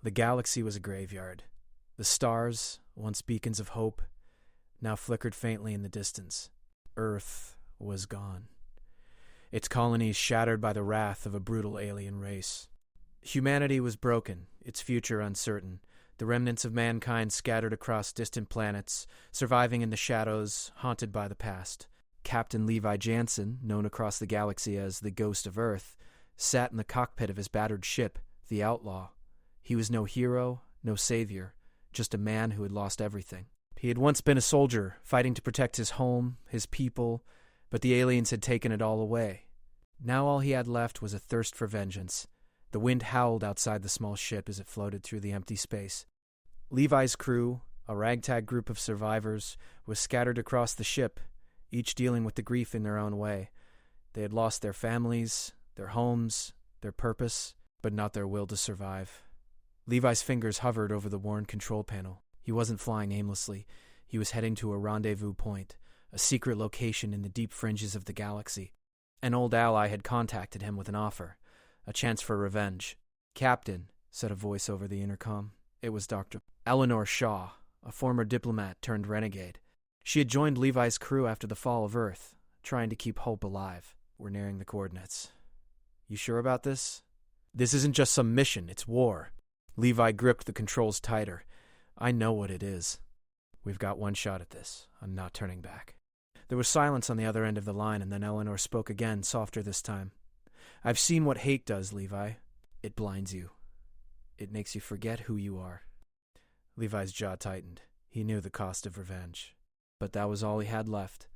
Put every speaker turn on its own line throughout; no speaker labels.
The galaxy was a graveyard. The stars, once beacons of hope, now flickered faintly in the distance. Earth was gone. Its colonies shattered by the wrath of a brutal alien race. Humanity was broken, its future uncertain, the remnants of mankind scattered across distant planets, surviving in the shadows, haunted by the past. Captain Levi Jansen, known across the galaxy as the Ghost of Earth, sat in the cockpit of his battered ship, the Outlaw. He was no hero, no savior, just a man who had lost everything. He had once been a soldier, fighting to protect his home, his people, but the aliens had taken it all away. Now all he had left was a thirst for vengeance. The wind howled outside the small ship as it floated through the empty space. Levi's crew, a ragtag group of survivors, was scattered across the ship, each dealing with the grief in their own way. They had lost their families, their homes, their purpose, but not their will to survive. Levi's fingers hovered over the worn control panel. He wasn't flying aimlessly. He was heading to a rendezvous point, a secret location in the deep fringes of the galaxy. An old ally had contacted him with an offer, a chance for revenge. "Captain," said a voice over the intercom. It was Dr. Eleanor Shaw, a former diplomat turned renegade. She had joined Levi's crew after the fall of Earth, trying to keep hope alive. "We're nearing the coordinates. You sure about this?" "This isn't just some mission, it's war." Levi gripped the controls tighter. "I know what it is. We've got one shot at this. I'm not turning back." There was silence on the other end of the line, and then Eleanor spoke again, softer this time. "I've seen what hate does, Levi. It blinds you. It makes you forget who you are." Levi's jaw tightened. He knew the cost of revenge. But that was all he had left.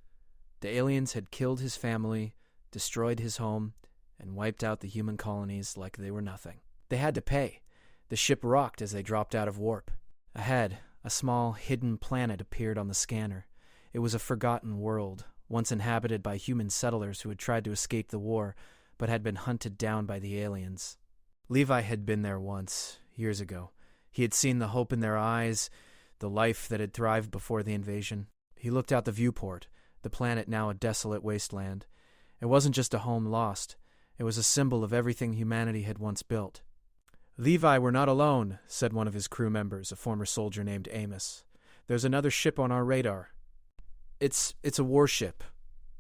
The aliens had killed his family, destroyed his home, and wiped out the human colonies like they were nothing. They had to pay. The ship rocked as they dropped out of warp. Ahead, a small, hidden planet appeared on the scanner. It was a forgotten world, once inhabited by human settlers who had tried to escape the war, but had been hunted down by the aliens. Levi had been there once, years ago. He had seen the hope in their eyes, the life that had thrived before the invasion. He looked out the viewport, the planet now a desolate wasteland. It wasn't just a home lost. It was a symbol of everything humanity had once built. "Levi, we're not alone," said one of his crew members, a former soldier named Amos. "There's another ship on our radar. It's a warship.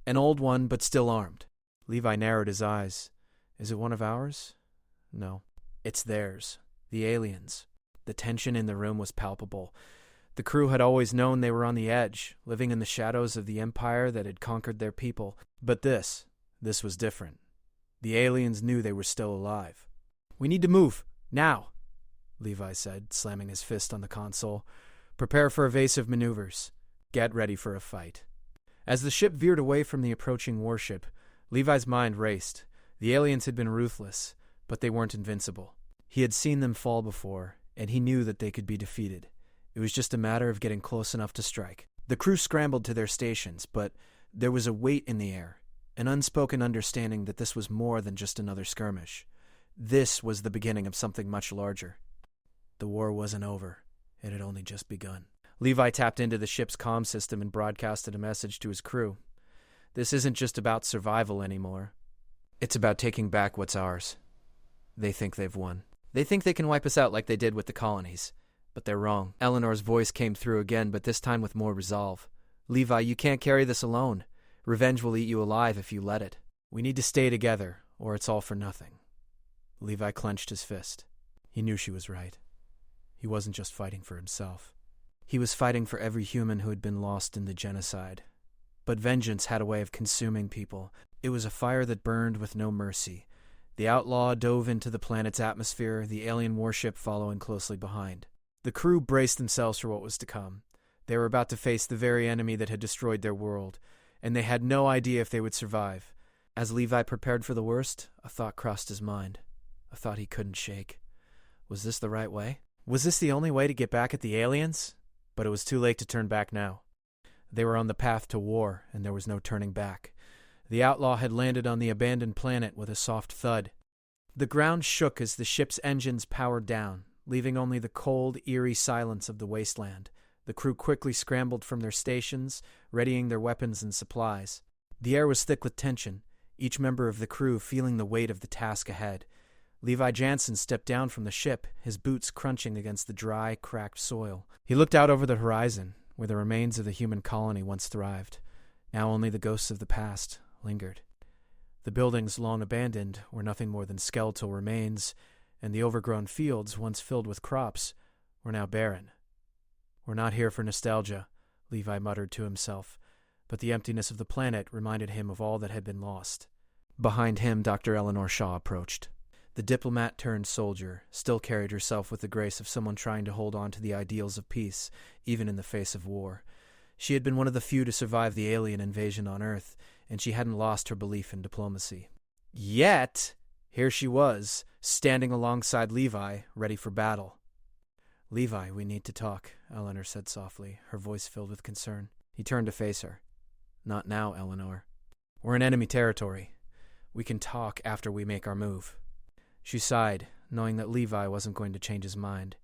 An old one, but still armed." Levi narrowed his eyes. "Is it one of ours?" "No. It's theirs. The aliens." The tension in the room was palpable. The crew had always known they were on the edge, living in the shadows of the empire that had conquered their people. But this was different. The aliens knew they were still alive. "We need to move. Now," Levi said, slamming his fist on the console. "Prepare for evasive maneuvers. Get ready for a fight." As the ship veered away from the approaching warship, Levi's mind raced. The aliens had been ruthless, but they weren't invincible. He had seen them fall before, and he knew that they could be defeated. It was just a matter of getting close enough to strike. The crew scrambled to their stations, but there was a weight in the air, an unspoken understanding that this was more than just another skirmish. This was the beginning of something much larger. The war wasn't over. It had only just begun. Levi tapped into the ship's comm system and broadcasted a message to his crew. "This isn't just about survival anymore. It's about taking back what's ours. They think they've won. They think they can wipe us out like they did with the colonies. But they're wrong." Eleanor's voice came through again, but this time with more resolve. "Levi, you can't carry this alone. Revenge will eat you alive if you let it. We need to stay together, or it's all for nothing." Levi clenched his fist. He knew she was right. He wasn't just fighting for himself. He was fighting for every human who had been lost in the genocide. But vengeance had a way of consuming people. It was a fire that burned with no mercy. The outlaw dove into the planet's atmosphere, the alien warship following closely behind. The crew braced themselves for what was to come. They were about to face the very enemy that had destroyed their world, and they had no idea if they would survive. As Levi prepared for the worst, a thought crossed his mind. A thought he couldn't shake. Was this the right way? Was this the only way to get back at the aliens? But it was too late to turn back now. They were on the path to war, and there was no turning back. The outlaw had landed on the abandoned planet with a soft thud. The ground shook as the ship's engines powered down, leaving only the cold, eerie silence of the wasteland. The crew quickly scrambled from their stations, readying their weapons and supplies. The air was thick with tension, each member of the crew feeling the weight of the task ahead. Levi Jansen stepped down from the ship, his boots crunching against the dry, cracked soil. He looked out over the horizon, where the remains of the human colony once thrived. Now only the ghosts of the past lingered. The buildings long abandoned were nothing more than skeletal remains, and the overgrown fields, once filled with crops, were now barren. "We're not here for nostalgia," Levi muttered to himself, but the emptiness of the planet reminded him of all that had been lost. Behind him, Dr. Eleanor Shaw approached. The diplomat-turned-soldier still carried herself with the grace of someone trying to hold on to the ideals of peace, even in the face of war. She had been one of the few to survive the alien invasion on Earth, and she hadn't lost her belief in diplomacy. Yet, here she was, standing alongside Levi, ready for battle. "Levi, we need to talk," Eleanor said softly, her voice filled with concern. He turned to face her. "Not now, Eleanor. We're in enemy territory. We can talk after we make our move." She sighed, knowing that Levi wasn't going to change his mind.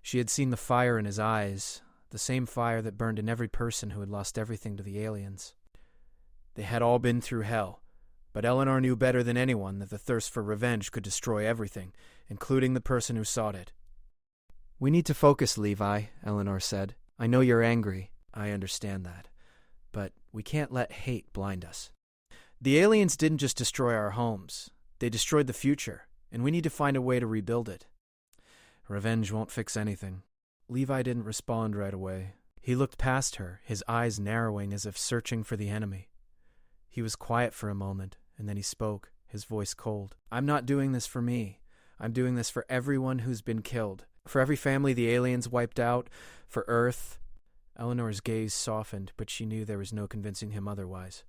She had seen the fire in his eyes, the same fire that burned in every person who had lost everything to the aliens. They had all been through hell, but Eleanor knew better than anyone that the thirst for revenge could destroy everything, including the person who sought it. "We need to focus, Levi," Eleanor said. "I know you're angry. I understand that. But we can't let hate blind us. The aliens didn't just destroy our homes. They destroyed the future, and we need to find a way to rebuild it. Revenge won't fix anything." Levi didn't respond right away. He looked past her, his eyes narrowing as if searching for the enemy. He was quiet for a moment, and then he spoke, his voice cold. "I'm not doing this for me. I'm doing this for everyone who's been killed. For every family the aliens wiped out. For Earth." Eleanor's gaze softened, but she knew there was no convincing him otherwise.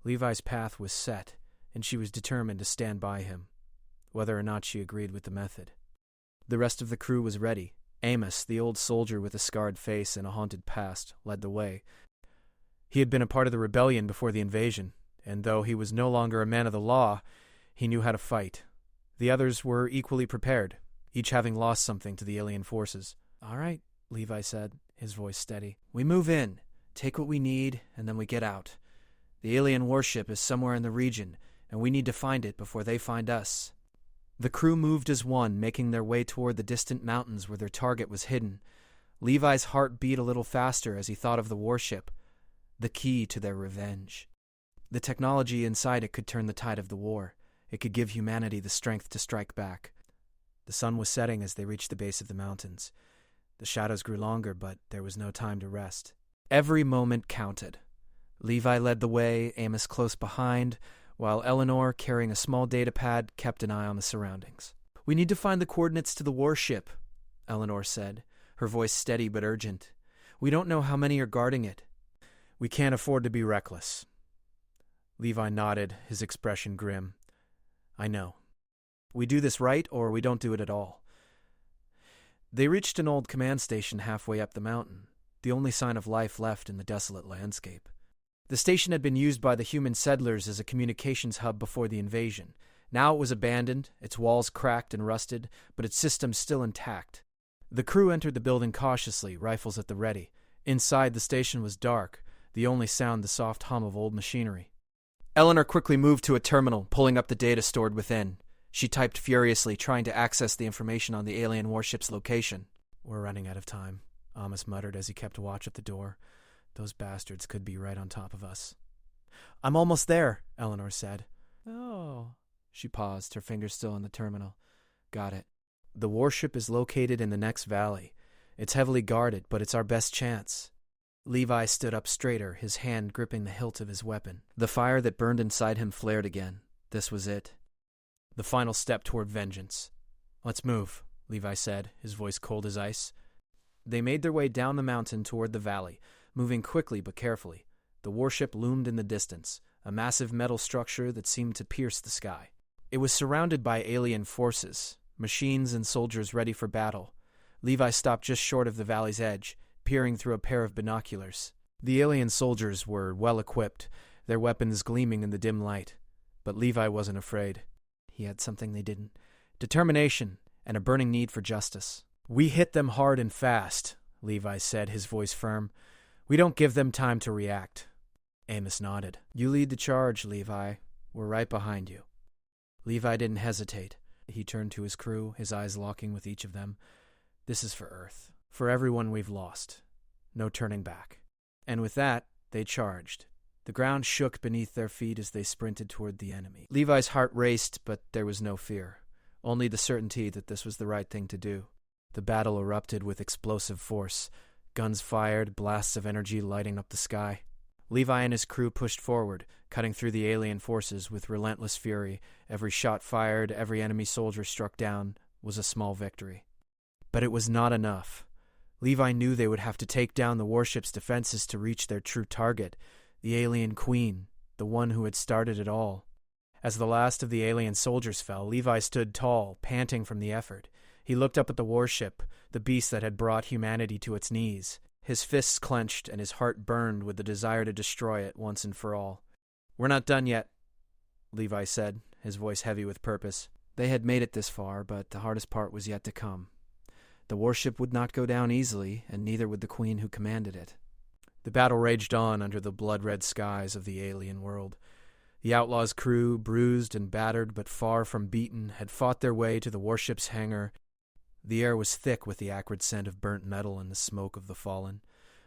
Levi's path was set, and she was determined to stand by him, whether or not she agreed with the method. The rest of the crew was ready. Amos, the old soldier with a scarred face and a haunted past, led the way. He had been a part of the rebellion before the invasion, and though he was no longer a man of the law, he knew how to fight. The others were equally prepared, each having lost something to the alien forces. "All right," Levi said, his voice steady. "We move in, take what we need, and then we get out. The alien warship is somewhere in the region, and we need to find it before they find us." The crew moved as one, making their way toward the distant mountains where their target was hidden. Levi's heart beat a little faster as he thought of the warship, the key to their revenge. The technology inside it could turn the tide of the war. It could give humanity the strength to strike back. The sun was setting as they reached the base of the mountains. The shadows grew longer, but there was no time to rest. Every moment counted. Levi led the way, Amos close behind, while Eleanor, carrying a small data pad, kept an eye on the surroundings. "We need to find the coordinates to the warship," Eleanor said, her voice steady but urgent. "We don't know how many are guarding it." "We can't afford to be reckless." Levi nodded, his expression grim. "I know. We do this right, or we don't do it at all." They reached an old command station halfway up the mountain, the only sign of life left in the desolate landscape. The station had been used by the human settlers as a communications hub before the invasion. Now it was abandoned, its walls cracked and rusted, but its systems still intact. The crew entered the building cautiously, rifles at the ready. Inside, the station was dark, the only sound the soft hum of old machinery. Eleanor quickly moved to a terminal, pulling up the data stored within. She typed furiously, trying to access the information on the alien warship's location. "We're running out of time," Amos muttered as he kept watch at the door. "Those bastards could be right on top of us." "I'm almost there," Eleanor said. "Oh." She paused, her fingers still on the terminal. "Got it. The warship is located in the next valley. It's heavily guarded, but it's our best chance." Levi stood up straighter, his hand gripping the hilt of his weapon. The fire that burned inside him flared again. This was it. The final step toward vengeance. "Let's move," Levi said, his voice cold as ice. They made their way down the mountain toward the valley, moving quickly but carefully. The warship loomed in the distance, a massive metal structure that seemed to pierce the sky. It was surrounded by alien forces, machines and soldiers ready for battle. Levi stopped just short of the valley's edge, peering through a pair of binoculars. The alien soldiers were well equipped, their weapons gleaming in the dim light. But Levi wasn't afraid. He had something they didn't: determination and a burning need for justice. "We hit them hard and fast," Levi said, his voice firm. "We don't give them time to react." Amos nodded. "You lead the charge, Levi. We're right behind you." Levi didn't hesitate. He turned to his crew, his eyes locking with each of them. "This is for Earth. For everyone we've lost. No turning back." And with that, they charged. The ground shook beneath their feet as they sprinted toward the enemy. Levi's heart raced, but there was no fear. Only the certainty that this was the right thing to do. The battle erupted with explosive force. Guns fired, blasts of energy lighting up the sky. Levi and his crew pushed forward, cutting through the alien forces with relentless fury. Every shot fired, every enemy soldier struck down, was a small victory. But it was not enough. Levi knew they would have to take down the warship's defenses to reach their true target, the alien queen, the one who had started it all. As the last of the alien soldiers fell, Levi stood tall, panting from the effort. He looked up at the warship, the beast that had brought humanity to its knees. His fists clenched and his heart burned with the desire to destroy it once and for all. "We're not done yet," Levi said, his voice heavy with purpose. They had made it this far, but the hardest part was yet to come. The warship would not go down easily, and neither would the queen who commanded it. The battle raged on under the blood-red skies of the alien world. The outlaws' crew, bruised and battered but far from beaten, had fought their way to the warship's hangar. The air was thick with the acrid scent of burnt metal and the smoke of the fallen.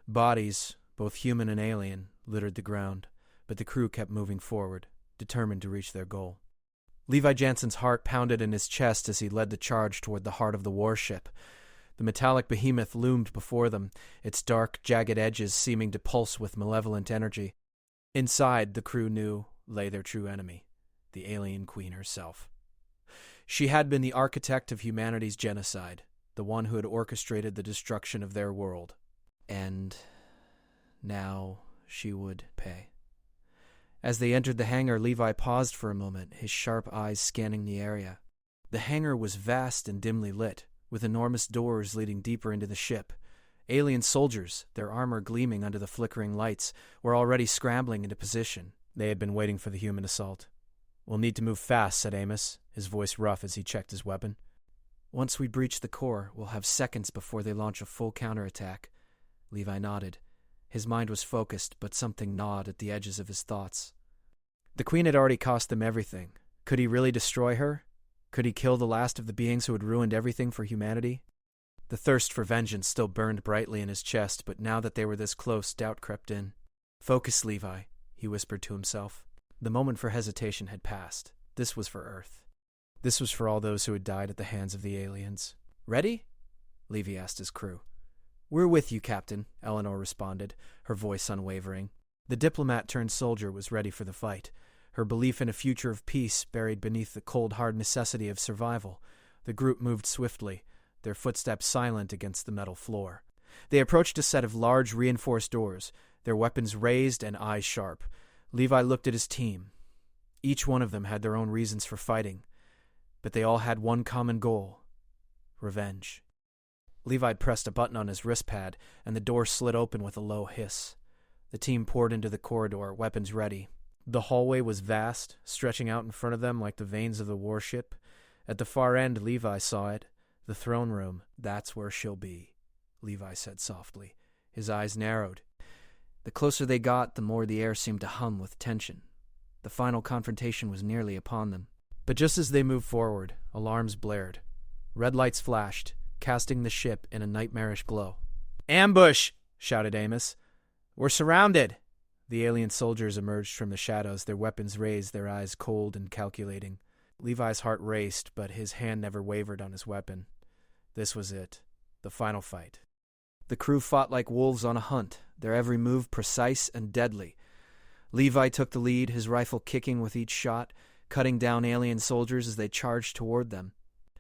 Bodies, both human and alien, littered the ground, but the crew kept moving forward, determined to reach their goal. Levi Jansen's heart pounded in his chest as he led the charge toward the heart of the warship. The metallic behemoth loomed before them, its dark, jagged edges seeming to pulse with malevolent energy. Inside, the crew knew, lay their true enemy, the alien queen herself. She had been the architect of humanity's genocide, the one who had orchestrated the destruction of their world. And now she would pay. As they entered the hangar, Levi paused for a moment, his sharp eyes scanning the area. The hangar was vast and dimly lit, with enormous doors leading deeper into the ship. Alien soldiers, their armor gleaming under the flickering lights, were already scrambling into position. They had been waiting for the human assault. "We'll need to move fast," said Amos, his voice rough as he checked his weapon. "Once we breach the core, we'll have seconds before they launch a full counterattack." Levi nodded. His mind was focused, but something gnawed at the edges of his thoughts. The queen had already cost them everything. Could he really destroy her? Could he kill the last of the beings who had ruined everything for humanity? The thirst for vengeance still burned brightly in his chest, but now that they were this close, doubt crept in. "Focus, Levi," he whispered to himself. The moment for hesitation had passed. This was for Earth. This was for all those who had died at the hands of the aliens. "Ready?" Levi asked his crew. "We're with you, Captain," Eleanor responded, her voice unwavering. The diplomat-turned-soldier was ready for the fight, her belief in a future of peace buried beneath the cold, hard necessity of survival. The group moved swiftly, their footsteps silent against the metal floor. They approached a set of large, reinforced doors, their weapons raised and eyes sharp. Levi looked at his team. Each one of them had their own reasons for fighting, but they all had one common goal: revenge. Levi pressed a button on his wrist pad, and the door slid open with a low hiss. The team poured into the corridor, weapons ready. The hallway was vast, stretching out in front of them like the vanes of the warship. At the far end, Levi saw it. The throne room. "That's where she'll be," Levi said softly. His eyes narrowed. The closer they got, the more the air seemed to hum with tension. The final confrontation was nearly upon them. But just as they moved forward, alarms blared. Red lights flashed, casting the ship in a nightmarish glow. "Ambush!" shouted Amos. "We're surrounded!" The alien soldiers emerged from the shadows, their weapons raised, their eyes cold and calculating. Levi's heart raced, but his hand never wavered on his weapon. This was it, the final fight. The crew fought like wolves on a hunt, their every move precise and deadly. Levi took the lead, his rifle kicking with each shot, cutting down alien soldiers as they charged toward them.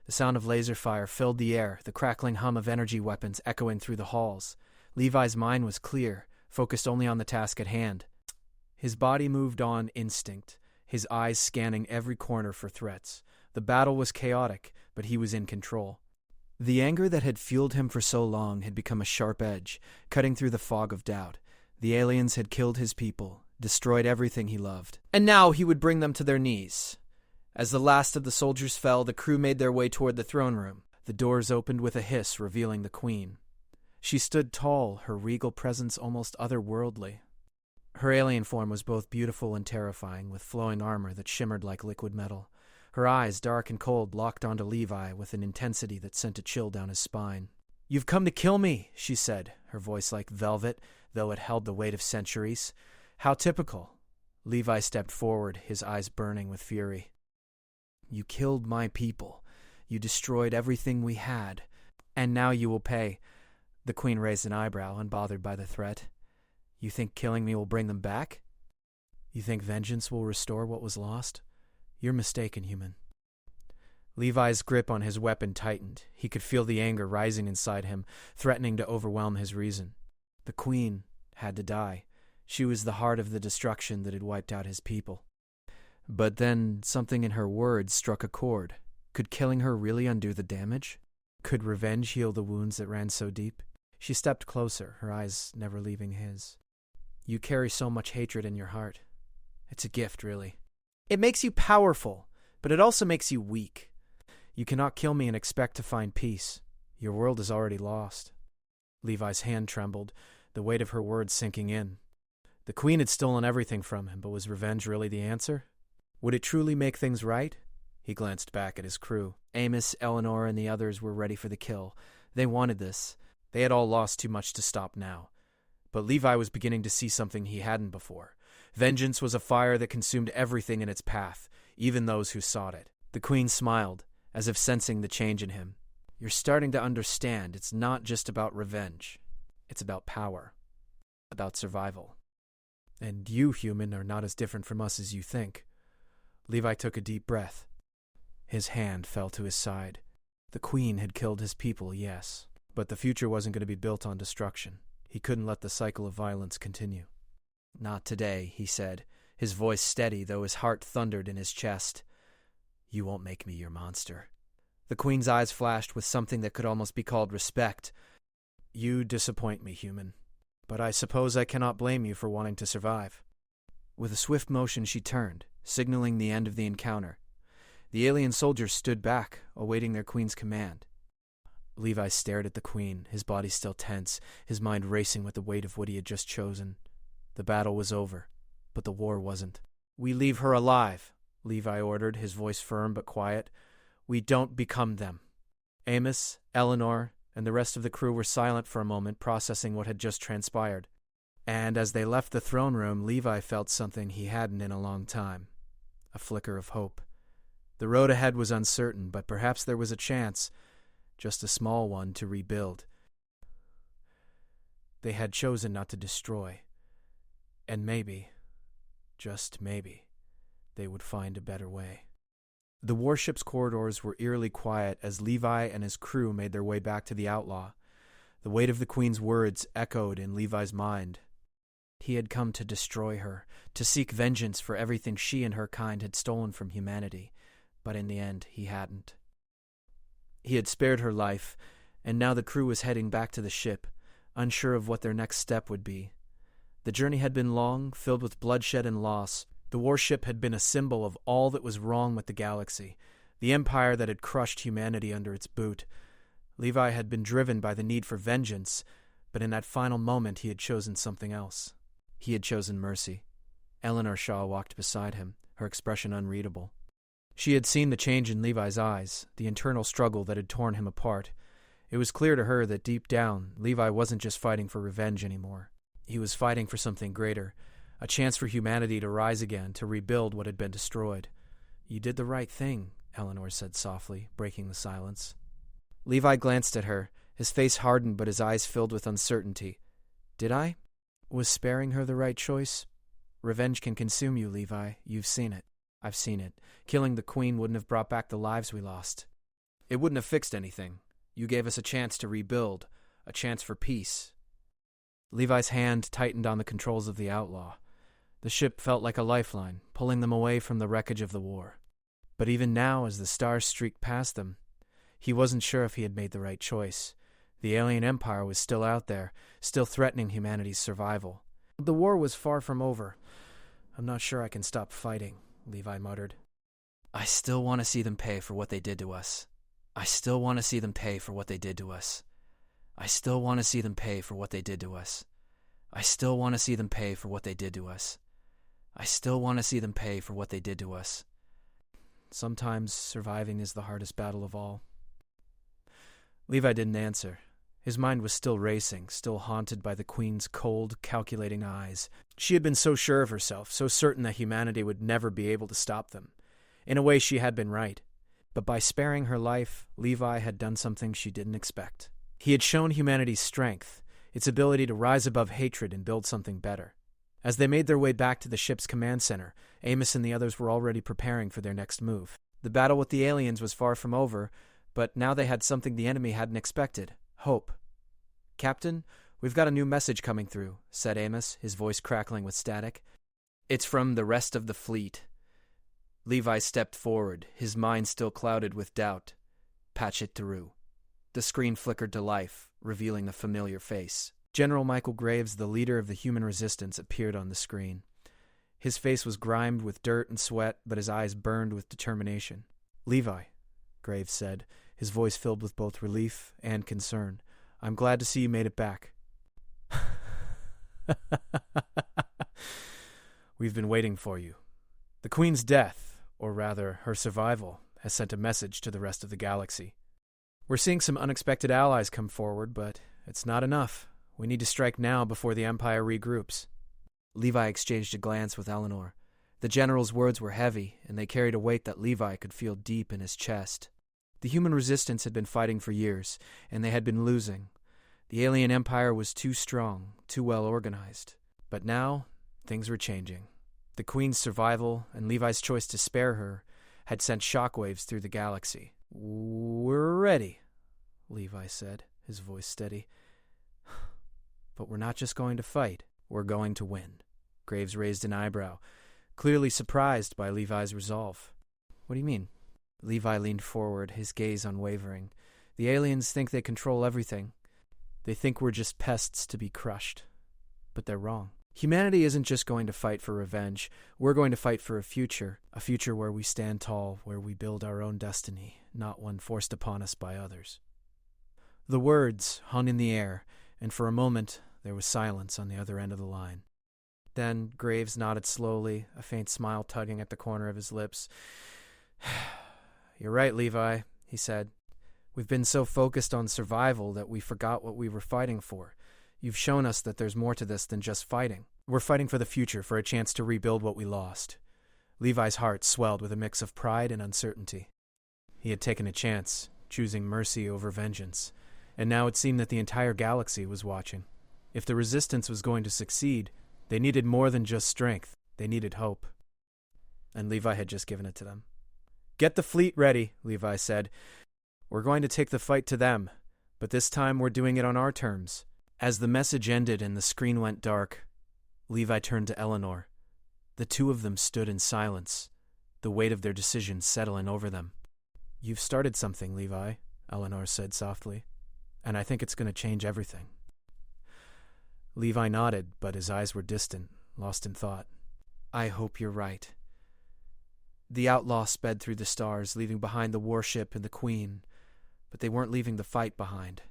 The sound of laser fire filled the air, the crackling hum of energy weapons echoing through the halls. Levi's mind was clear, focused only on the task at hand. His body moved on instinct, his eyes scanning every corner for threats. The battle was chaotic, but he was in control. The anger that had fueled him for so long had become a sharp edge, cutting through the fog of doubt. The aliens had killed his people, destroyed everything he loved. And now he would bring them to their knees. As the last of the soldiers fell, the crew made their way toward the throne room. The doors opened with a hiss, revealing the queen. She stood tall, her regal presence almost otherworldly. Her alien form was both beautiful and terrifying, with flowing armor that shimmered like liquid metal. Her eyes, dark and cold, locked onto Levi with an intensity that sent a chill down his spine. "You've come to kill me," she said, her voice like velvet, though it held the weight of centuries. "How typical." Levi stepped forward, his eyes burning with fury. "You killed my people. You destroyed everything we had. And now you will pay." The queen raised an eyebrow, unbothered by the threat. "You think killing me will bring them back? You think vengeance will restore what was lost? You're mistaken, human." Levi's grip on his weapon tightened. He could feel the anger rising inside him, threatening to overwhelm his reason. The queen had to die. She was the heart of the destruction that had wiped out his people. But then something in her words struck a chord. Could killing her really undo the damage? Could revenge heal the wounds that ran so deep? She stepped closer, her eyes never leaving his. "You carry so much hatred in your heart. It's a gift, really. It makes you powerful, but it also makes you weak. You cannot kill me and expect to find peace. Your world is already lost." Levi's hand trembled, the weight of her words sinking in. The queen had stolen everything from him, but was revenge really the answer? Would it truly make things right? He glanced back at his crew. Amos, Eleanor, and the others were ready for the kill. They wanted this. They had all lost too much to stop now. But Levi was beginning to see something he hadn't before. Vengeance was a fire that consumed everything in its path, even those who sought it. The queen smiled, as if sensing the change in him. "You're starting to understand. It's not just about revenge. It's about power. About survival. And you, human, are not as different from us as you think." Levi took a deep breath. His hand fell to his side. The queen had killed his people, yes, but the future wasn't going to be built on destruction. He couldn't let the cycle of violence continue. "Not today," he said, his voice steady, though his heart thundered in his chest. "You won't make me your monster." The queen's eyes flashed with something that could almost be called respect. "You disappoint me, human, but I suppose I cannot blame you for wanting to survive." With a swift motion she turned, signaling the end of the encounter. The alien soldiers stood back, awaiting their queen's command. Levi stared at the queen, his body still tense, his mind racing with the weight of what he had just chosen. The battle was over, but the war wasn't. "We leave her alive," Levi ordered, his voice firm but quiet. "We don't become them." Amos, Eleanor, and the rest of the crew were silent for a moment, processing what had just transpired. And as they left the throne room, Levi felt something he hadn't in a long time. A flicker of hope. The road ahead was uncertain, but perhaps there was a chance, just a small one, to rebuild. They had chosen not to destroy. And maybe, just maybe, they would find a better way. The warship's corridors were eerily quiet as Levi and his crew made their way back to the outlaw. The weight of the queen's words echoed in Levi's mind. He had come to destroy her, to seek vengeance for everything she and her kind had stolen from humanity, but in the end he hadn't. He had spared her life, and now the crew was heading back to the ship, unsure of what their next step would be. The journey had been long, filled with bloodshed and loss. The warship had been a symbol of all that was wrong with the galaxy, the empire that had crushed humanity under its boot. Levi had been driven by the need for vengeance, but in that final moment he had chosen something else. He had chosen mercy. Eleanor Shaw walked beside him, her expression unreadable. She had seen the change in Levi's eyes, the internal struggle that had torn him apart. It was clear to her that deep down, Levi wasn't just fighting for revenge anymore. He was fighting for something greater, a chance for humanity to rise again, to rebuild what had been destroyed. "You did the right thing," Eleanor said softly, breaking the silence. Levi glanced at her, his face hardened but his eyes filled with uncertainty. "Did I? Was sparing her the right choice? Revenge can consume you, Levi. You've seen it. I've seen it. Killing the queen wouldn't have brought back the lives we lost. It wouldn't have fixed anything. You gave us a chance to rebuild, a chance for peace." Levi's hand tightened on the controls of the outlaw. The ship felt like a lifeline, pulling them away from the wreckage of the war. But even now, as the stars streaked past them, he wasn't sure if he had made the right choice. The alien empire was still out there, still threatening humanity's survival. The war was far from over. "I'm not sure I can stop fighting," Levi muttered. "I still want to see them pay for what they did to us. I still want to see them pay for what they did to us. I still want to see them pay for what they did to us. I still want to see them pay for what they did to us. I still want to see them pay for what they did to us." sometimes surviving is the hardest battle of all. Levi didn't answer. His mind was still racing, still haunted by the Queen's cold, calculating eyes. She had been so sure of herself, so certain that humanity would never be able to stop them. In a way, she had been right. But by sparing her life, Levi had done something she didn't expect. He had shown humanity's strength, its ability to rise above hatred and build something better. As they made their way back to the ship's command center, Amos and the others were already preparing for their next move. The battle with the aliens was far from over, but now they had something the enemy hadn't expected: hope. "Captain, we've got a new message coming through," said Amos, his voice crackling with static. "It's from the rest of the fleet." Levi stepped forward, his mind still clouded with doubt. "Patch it through." The screen flickered to life, revealing a familiar face. General Michael Graves, the leader of the human resistance, appeared on the screen. His face was grimed with dirt and sweat, but his eyes burned with determination. "Levi," Graves said, his voice filled with both relief and concern, "I'm glad to see you made it back." "We've been waiting for you. The Queen's death, or rather her survival, has sent a message to the rest of the galaxy. We're seeing some unexpected allies come forward, but it's not enough. We need to strike now before the Empire regroups." Levi exchanged a glance with Eleanor. The general's words were heavy, and they carried a weight that Levi could feel deep in his chest. The human resistance had been fighting for years, and they had been losing. The alien empire was too strong, too well organized. But now, things were changing. The Queen's survival, and Levi's choice to spare her, had sent shockwaves through the galaxy. "We're ready," Levi said, his voice steady. "But we're not just going to fight, we're going to win." Graves raised an eyebrow, clearly surprised by Levi's resolve. "What do you mean?" Levi leaned forward, his gaze unwavering. "The aliens think they control everything. They think we're just pests to be crushed. But they're wrong. Humanity isn't just going to fight for revenge. We're going to fight for a future where we stand tall, where we build our own destiny, not one forced upon us by others." The words hung in the air, and for a moment there was silence on the other end of the line. Then Graves nodded slowly, a faint smile tugging at the corner of his lips. "You're right, Levi," he said. "We've been so focused on survival that we forgot what we were fighting for. You've shown us that there's more to this than just fighting. We're fighting for the future, for a chance to rebuild what we lost." Levi's heart swelled with a mix of pride and uncertainty. He had taken a chance, choosing mercy over vengeance, and now it seemed that the entire galaxy was watching. If the resistance was going to succeed, they needed more than just strength. They needed hope. And Levi had just given it to them. "Get the fleet ready," Levi said. "We're going to take the fight to them, but this time we're doing it on our terms." As the message ended and the screen went dark, Levi turned to Eleanor. The two of them stood in silence, the weight of their decision settling over them. "You've started something, Levi," Eleanor said softly, "and I think it's going to change everything." Levi nodded, but his eyes were distant, lost in thought. "I hope you're right." The outlaw sped through the stars, leaving behind the warship and the Queen, but they weren't leaving the fight behind.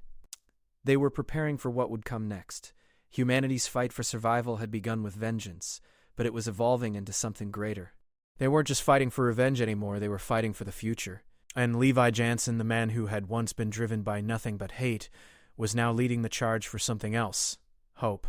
They were preparing for what would come next. Humanity's fight for survival had begun with vengeance, but it was evolving into something greater. They weren't just fighting for revenge anymore, they were fighting for the future. And Levi Jansen, the man who had once been driven by nothing but hate, was now leading the charge for something else: hope.